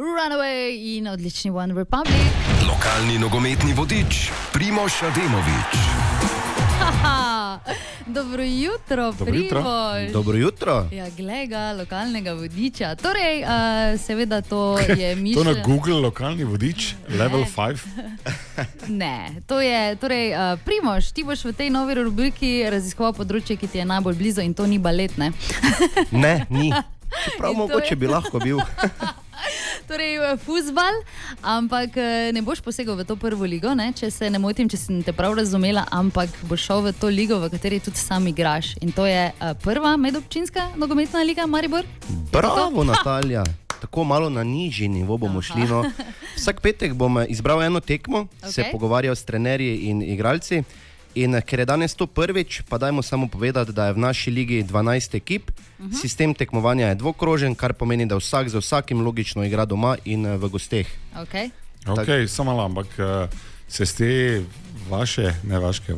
Runaway in odlični One Republic. Lokalni nogometni vodič Primož Ademovič. Dobro jutro, Primož. Dobro jutro. Ja, glej ga, lokalnega vodiča. Torej, seveda to je mišljeno. To na Google lokalni vodič, level 5? Ne, to je, torej, Primož, ti boš v tej novi rubriki raziskoval področje, ki ti je najbolj blizu in to ni balet, ne? Ne, ni. Čeprav mogoče bi lahko bil. Torej, fuzbal, ampak ne boš posegal v to prvo ligo, ne? Če se ne motim, če sem te prav razumela, ampak boš šel v to ligo, v kateri tudi sam igraš. In to je prva medobčinska nogometna liga Maribor? Bravo, Natalija. Tako malo na nižji nivo bomo šli. No. Vsak petek bom izbral eno tekmo, se pogovarjal s trenerji in igralci. In ker je danes to prvič, pa dajmo samo povedati, da je v naši ligi 12 ekip. Sistem tekmovanja je dvokrožen, kar pomeni, da vsak za vsakim logično igra doma in v gosteh. Ok, samo malo, ampak se z te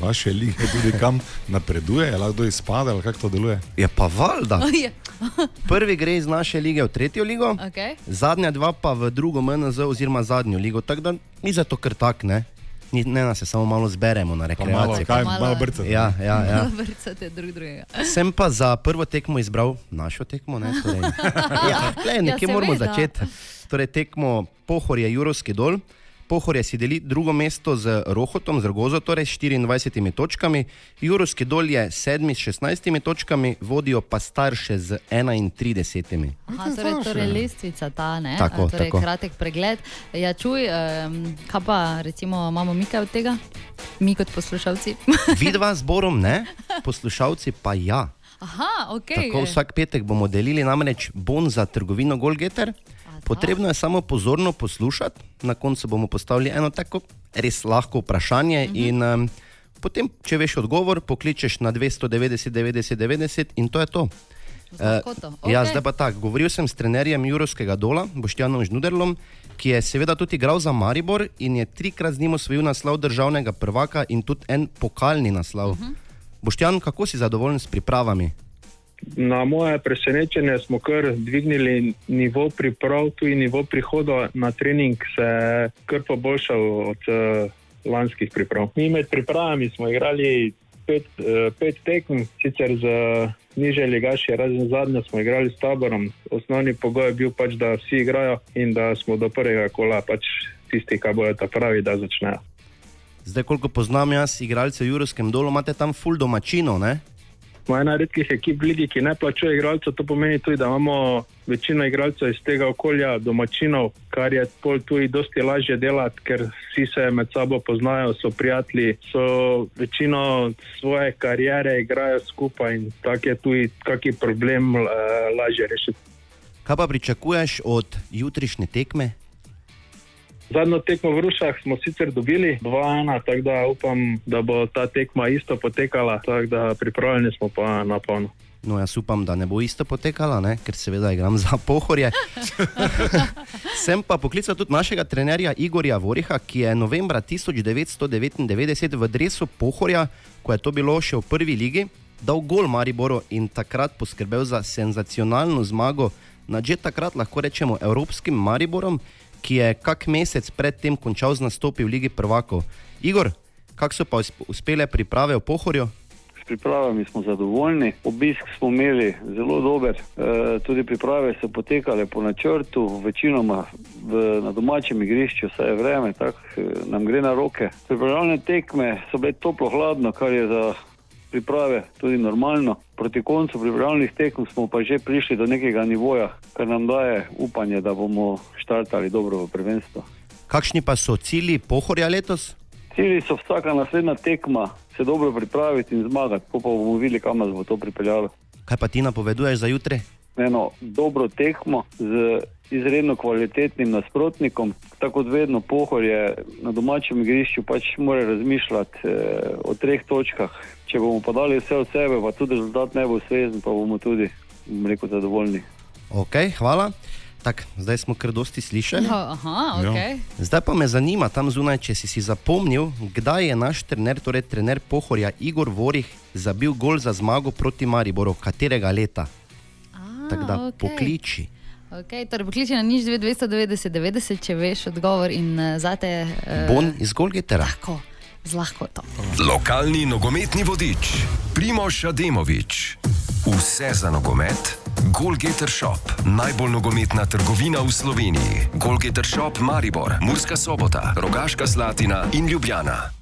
vaše lige tudi kam napreduje, je lahko izpade ali kako to deluje? Je pa valjda. Prvi gre iz naše lige v tretjo ligo, zadnja dva pa v drugo MNZ oziroma zadnjo ligo, tako da ni za to kar tak, ne? Ne nas se samo malo zberemo na rekreaciji. Malo brcate. Ja. Malo brcate drugega. Sem pa za prvo tekmo izbral našo tekmo, ne? Torej, nekje moramo začeti. Torej tekmo Pohorje Jurovski Dol. Pohorje si deli drugo mesto z Rohotom, z Rogozo, torej s 24 točkami. Jurovski Dol je 7 s 16 točkami, vodijo pa Starše z 31. Torej lestvica ta, ne? Tako. Kratek pregled. Ja, čuj, kaj pa recimo imamo mi kaj od tega? Mi kot poslušalci? Vidva zborom ne, poslušalci pa ja. Tako vsak petek bomo delili namreč bon za trgovino Golgeter. Potrebno je samo pozorno poslušati, na koncu bomo postavili eno tako res lahko vprašanje in potem, če veš odgovor, pokličeš na 290 90 90 in to je to. Ja, zdaj pa tak, govoril sem s trenerjem Jurovskega Dola, Boštjanom Žnuderlom, ki je seveda tudi igral za Maribor in je 3-krat z njim osvojil naslov državnega prvaka in tudi en pokalni naslov. Boštjan, kako si zadovoljen s pripravami? Na moje presenečenje smo kar dvignili nivo priprav, tudi nivo prihoda na trening se kar poboljšal od lanskih priprav. Mi med pripravami smo igrali 5 tekm, sicer z nižje ligaši, razen zadnje smo igrali s Taborom. Osnovni pogoj je bil pač, da vsi igrajo in da smo do prvega kola pač tisti, ki bojo ta pravi, da začnejo. Zdaj, koliko poznam jaz igralce v Jurovskem Dolu, imate tam ful domačinov, ne? Smo ena redkih ekip v ligi, ki ne plačuje igralcev, to pomeni tudi, da imamo večino igralcev iz tega okolja domačinov, kar je pol tudi dosti lažje delati, ker vsi se med sabo poznajo, so prijatelji, so večino svoje kariere igrajo skupaj in tak je tudi kaki problem lažje rešiti. Kaj pa pričakuješ od jutrišnje tekme? Zadnjo tekmo v Rušah smo sicer dobili 2-1, tako da upam, da bo ta tekma isto potekala, tako da pripravljeni smo pa na polno. No, jaz upam, da ne bo isto potekala, ne? Ker seveda igram za Pohorje. Sem pa poklical tudi našega trenerja Igorja Voriha, ki je novembra 1999 v dresu Pohorja, ko je to bilo še v prvi ligi, dal gol Mariboru in takrat poskrbel za senzacionalno zmago nad že takrat lahko rečemo evropskim Mariborom, ki je kak mesec predtem končal z nastopi v Ligi prvakov. Igor, kako so pa uspele priprave v Pohorju? S pripravami smo zadovoljni, obisk smo imeli zelo dober, tudi priprave so potekale po načrtu, večinoma na domačem igrišču, saj je vreme, tako nam gre na roke. Pripravljene tekme so bile toplo-hladno, kar je za priprave tudi normalno. Proti koncu pripravljenih tekem smo pa že prišli do nekega nivoja, kar nam daje upanje, da bomo štartali dobro v prvenstvo. Kakšni pa so cilji Pohorja letos? Cilji so vsaka naslednja tekma se dobro pripraviti in zmagati, pa bomo videli, kam nas bo to pripeljalo. Kaj pa ti napoveduješ za jutri? Eno dobro tekmo z izredno kvalitetnim nasprotnikom, tako kot vedno Pohorje na domačem igrišču pač mora razmišljati o 3 točkah. Če bomo pa dali vse od sebe, pa tudi rezultat ne bo ustrezen, pa bomo tudi, zadovoljni. Ok, hvala. Tak, zdaj smo kar dosti slišali. Okay. Zdaj pa me zanima tam zunaj, če si zapomnil, kdaj je naš trener, torej trener Pohorja Igor Vorih, zabil gol za zmago proti Mariboru, katerega leta? Tako da pokliči. Okay, torej pokliči na nič 290 90, če veš odgovor in zate... Bon iz Golgetera. Tako, z lahkoto. Lokalni nogometni vodič Primož Ademovič. Vse za nogomet. Golgeter Shop, najbolj nogometna trgovina v Sloveniji. Golgeter Shop Maribor, Murska Sobota, Rogaška Slatina in Ljubljana.